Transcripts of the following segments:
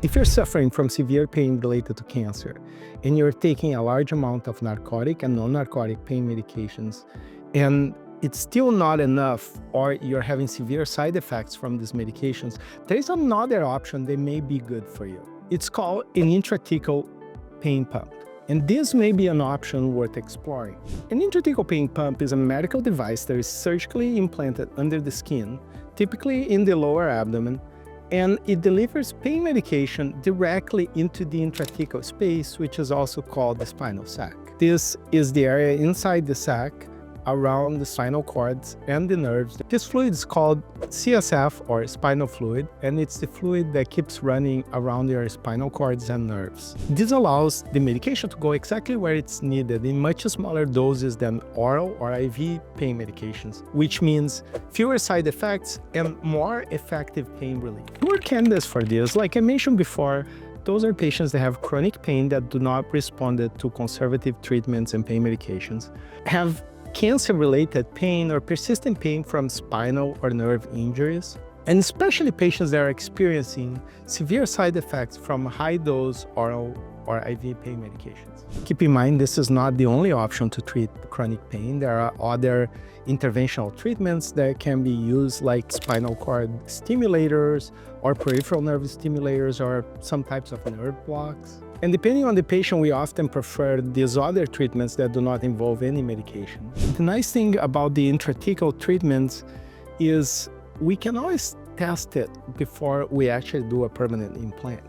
If you're suffering from severe pain related to cancer and you're taking a large amount of narcotic and non-narcotic pain medications, and it's still not enough, or you're having severe side effects from these medications, there is another option that may be good for you. It's called an intrathecal pain pump. And this may be an option worth exploring. An intrathecal pain pump is a medical device that is surgically implanted under the skin, typically in the lower abdomen, and it delivers pain medication directly into the intrathecal space, which is also called the spinal sac. This is the area inside the sac around the spinal cords and the nerves. This fluid is called CSF, or spinal fluid, and it's the fluid that keeps running around your spinal cords and nerves. This allows the medication to go exactly where it's needed in much smaller doses than oral or IV pain medications, which means fewer side effects and more effective pain relief. Poor candidates for this, like I mentioned before, those are patients that have chronic pain that do not respond to conservative treatments and pain medications, have cancer-related pain or persistent pain from spinal or nerve injuries, and especially patients that are experiencing severe side effects from high-dose oral or IV pain medications. Keep in mind, this is not the only option to treat chronic pain. There are other interventional treatments that can be used, like spinal cord stimulators or peripheral nerve stimulators or some types of nerve blocks. And depending on the patient, we often prefer these other treatments that do not involve any medication. The nice thing about the intrathecal treatments is we can always test it before we actually do a permanent implant.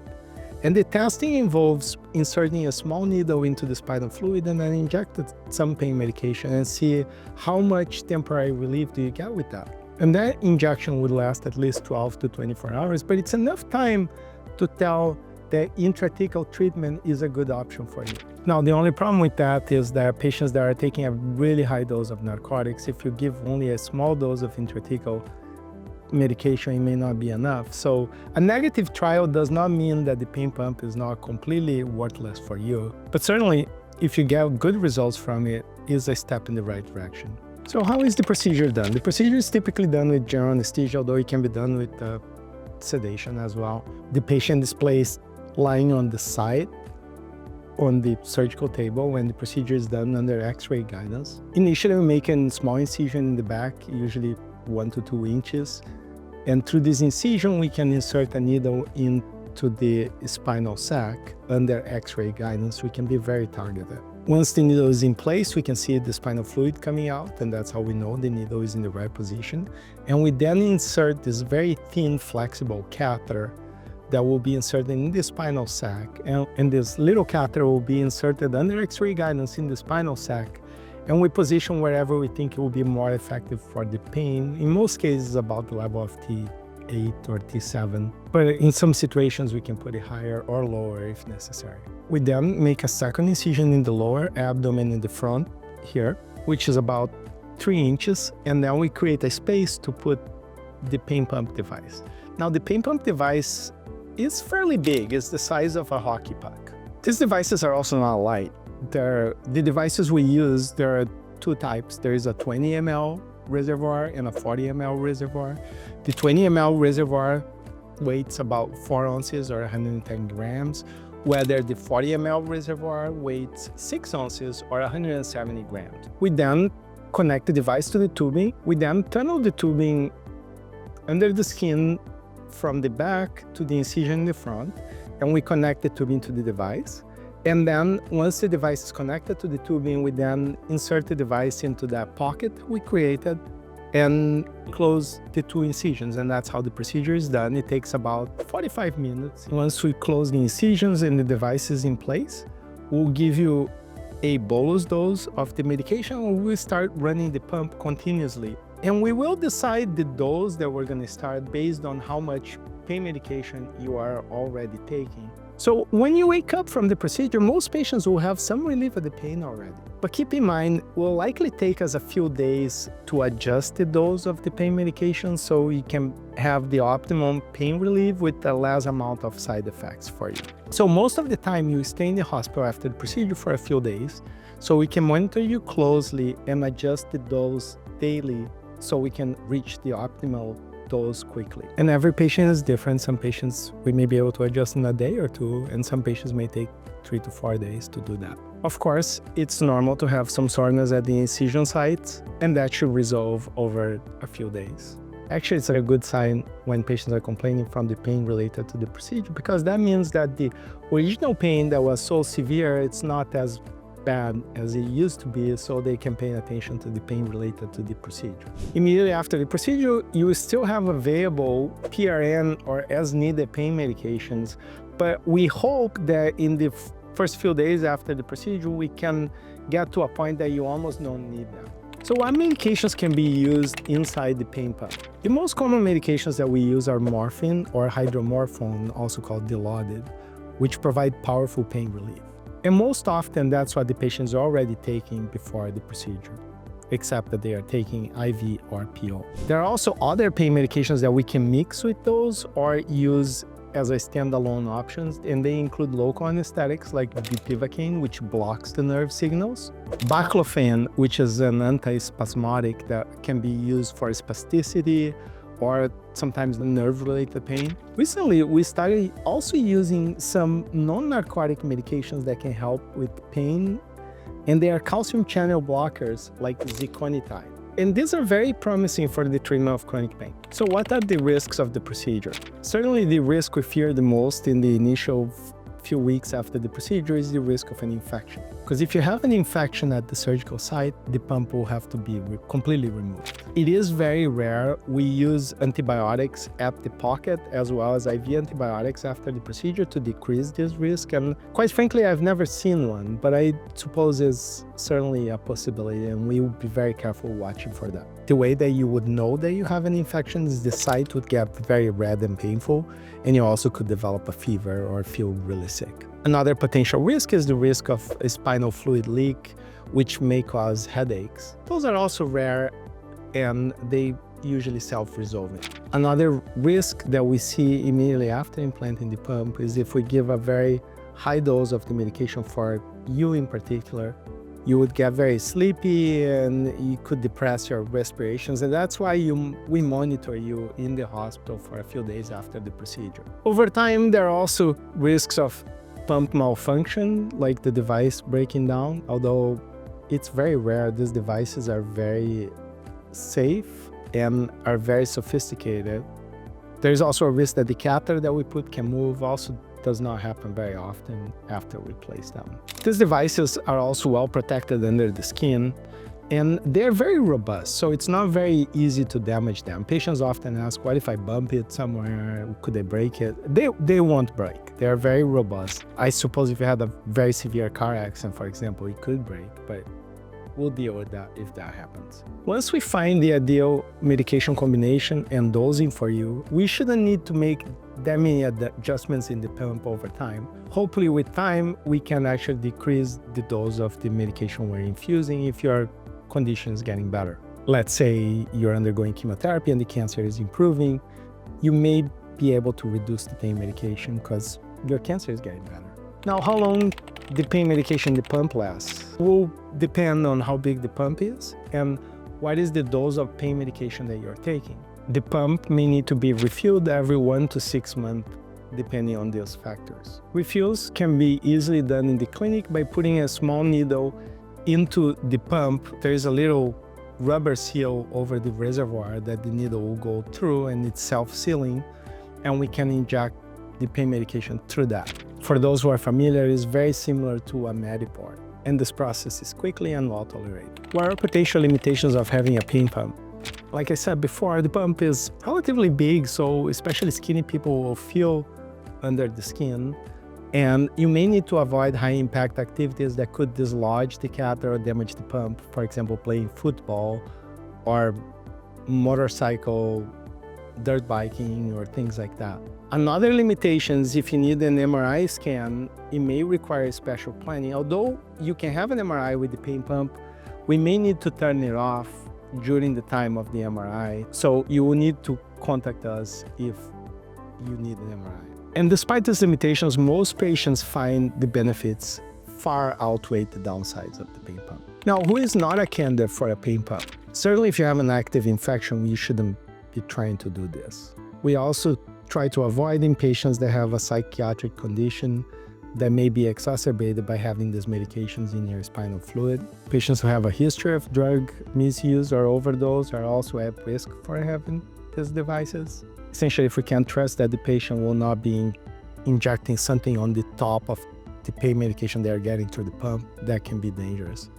And the testing involves inserting a small needle into the spinal fluid and then injecting some pain medication and see how much temporary relief do you get with that. And that injection would last at least 12 to 24 hours, but it's enough time to tell that intrathecal treatment is a good option for you. Now, the only problem with that is that patients that are taking a really high dose of narcotics, if you give only a small dose of intrathecal medication, it may not be enough. So a negative trial does not mean that the pain pump is not completely worthless for you, but certainly if you get good results from it, is a step in the right direction. So how is the procedure done? The procedure is typically done with general anesthesia, although it can be done with sedation as well. The patient is placed lying on the side on the surgical table when the procedure is done under X-ray guidance. Initially, we make a small incision in the back, usually 1 to 2 inches. And through this incision, we can insert a needle into the spinal sac under X-ray guidance. We can be very targeted. Once the needle is in place, we can see the spinal fluid coming out, and that's how we know the needle is in the right position. And we then insert this very thin, flexible catheter that will be inserted in the spinal sac, and this little catheter will be inserted under X-ray guidance in the spinal sac, and we position wherever we think it will be more effective for the pain. In most cases, about the level of T8 or T7, but in some situations we can put it higher or lower if necessary. We then make a second incision in the lower abdomen in the front here, which is about 3 inches, and then we create a space to put the pain pump device. Now, the pain pump device is fairly big. It's the size of a hockey puck. These devices are also not light. The devices we use, there are 2 types. There is a 20 ml reservoir and a 40 ml reservoir. The 20 ml reservoir weighs about 4 ounces or 110 grams, whether the 40 ml reservoir weighs 6 ounces or 170 grams. We then connect the device to the tubing. We then tunnel the tubing under the skin from the back to the incision in the front, and we connect the tubing to the device. And then once the device is connected to the tubing, we then insert the device into that pocket we created and close the 2 incisions, and that's how the procedure is done. It takes about 45 minutes. Once we close the incisions and the device is in place, we'll give you a bolus dose of the medication, and we'll start running the pump continuously. And we will decide the dose that we're going to start based on how much pain medication you are already taking. So when you wake up from the procedure, most patients will have some relief of the pain already. But keep in mind, it will likely take us a few days to adjust the dose of the pain medication so you can have the optimum pain relief with the less amount of side effects for you. So most of the time you stay in the hospital after the procedure for a few days, so we can monitor you closely and adjust the dose daily so we can reach the optimal dose quickly. And every patient is different. Some patients we may be able to adjust in a day or two, and some patients may take 3 to 4 days to do that. Of course, it's normal to have some soreness at the incision sites, and that should resolve over a few days. Actually, it's a good sign when patients are complaining from the pain related to the procedure, because that means that the original pain that was so severe, it's not as bad as it used to be, so they can pay attention to the pain related to the procedure. Immediately after the procedure, you still have available PRN or as needed pain medications, but we hope that in the first few days after the procedure, we can get to a point that you almost don't need them. So what medications can be used inside the pain pump? The most common medications that we use are morphine or hydromorphone, also called Dilaudid, which provide powerful pain relief. And most often, that's what the patient is already taking before the procedure, except that they are taking IV or PO. There are also other pain medications that we can mix with those or use as a standalone options, and they include local anesthetics like bupivacaine, which blocks the nerve signals, baclofen, which is an antispasmodic that can be used for spasticity or sometimes nerve-related pain. Recently, we started also using some non-narcotic medications that can help with pain, and they are calcium channel blockers like ziconotide. And these are very promising for the treatment of chronic pain. So what are the risks of the procedure? Certainly the risk we fear the most in the initial few weeks after the procedure is the risk of an infection. Because if you have an infection at the surgical site, the pump will have to be completely removed. It is very rare. We use antibiotics at the pocket as well as IV antibiotics after the procedure to decrease this risk. And quite frankly, I've never seen one, but I suppose it's certainly a possibility, and we will be very careful watching for that. The way that you would know that you have an infection is the site would get very red and painful, and you also could develop a fever or feel really sick. Another potential risk is the risk of a spinal fluid leak, which may cause headaches. Those are also rare, and they usually self-resolving. Another risk that we see immediately after implanting the pump is if we give a very high dose of the medication for you in particular, you would get very sleepy and you could depress your respirations, and that's why we monitor you in the hospital for a few days after the procedure. Over time, there are also risks of pump malfunction, like the device breaking down. Although it's very rare, these devices are very safe and are very sophisticated. There's also a risk that the catheter that we put can move. Also does not happen very often after we place them. These devices are also well protected under the skin, and they're very robust, so it's not very easy to damage them. Patients often ask, what if I bump it somewhere? Could I break it? They won't break. They're very robust. I suppose if you had a very severe car accident, for example, it could break, but we'll deal with that if that happens. Once we find the ideal medication combination and dosing for you, we shouldn't need to make that many adjustments in the pump over time. Hopefully with time, we can actually decrease the dose of the medication we're infusing if your condition is getting better. Let's say you're undergoing chemotherapy and the cancer is improving, you may be able to reduce the pain medication because your cancer is getting better. Now, how long the pain medication the pump lasts will depend on how big the pump is and what is the dose of pain medication that you're taking. The pump may need to be refilled every 1 to 6 months, depending on these factors. Refills can be easily done in the clinic by putting a small needle into the pump. There is a little rubber seal over the reservoir that the needle will go through, and it's self-sealing, and we can inject the pain medication through that. For those who are familiar, it's very similar to a Mediport, and this process is quickly and well tolerated. What are potential limitations of having a pain pump? Like I said before, the pump is relatively big, so especially skinny people will feel under the skin, and you may need to avoid high-impact activities that could dislodge the catheter or damage the pump, for example, playing football or motorcycle, dirt biking, or things like that. Another limitation is if you need an MRI scan, it may require special planning. Although you can have an MRI with the pain pump, we may need to turn it off during the time of the MRI. So you will need to contact us if you need an MRI. And despite these limitations, most patients find the benefits far outweigh the downsides of the pain pump. Now, who is not a candidate for a pain pump? Certainly, if you have an active infection, you shouldn't be trying to do this. We also try to avoid in patients that have a psychiatric condition that may be exacerbated by having these medications in your spinal fluid. Patients who have a history of drug misuse or overdose are also at risk for having these devices. Essentially, if we can trust that the patient will not be injecting something on the top of the pain medication they're getting through the pump, that can be dangerous.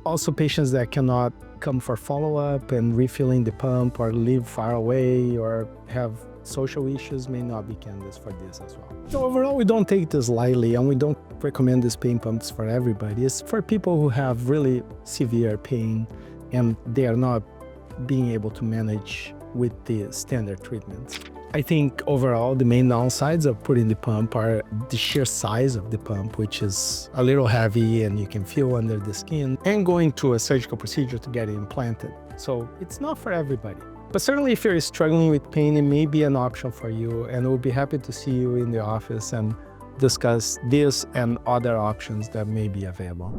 Also, patients that cannot come for follow-up and refilling the pump or live far away or have social issues may not be candidates for this as well. So overall, we don't take this lightly, and we don't recommend these pain pumps for everybody. It's for people who have really severe pain and they are not being able to manage with the standard treatments. I think overall, the main downsides of putting the pump are the sheer size of the pump, which is a little heavy and you can feel under the skin, and going through a surgical procedure to get it implanted. So it's not for everybody. But certainly if you're struggling with pain, it may be an option for you, and we'll be happy to see you in the office and discuss this and other options that may be available.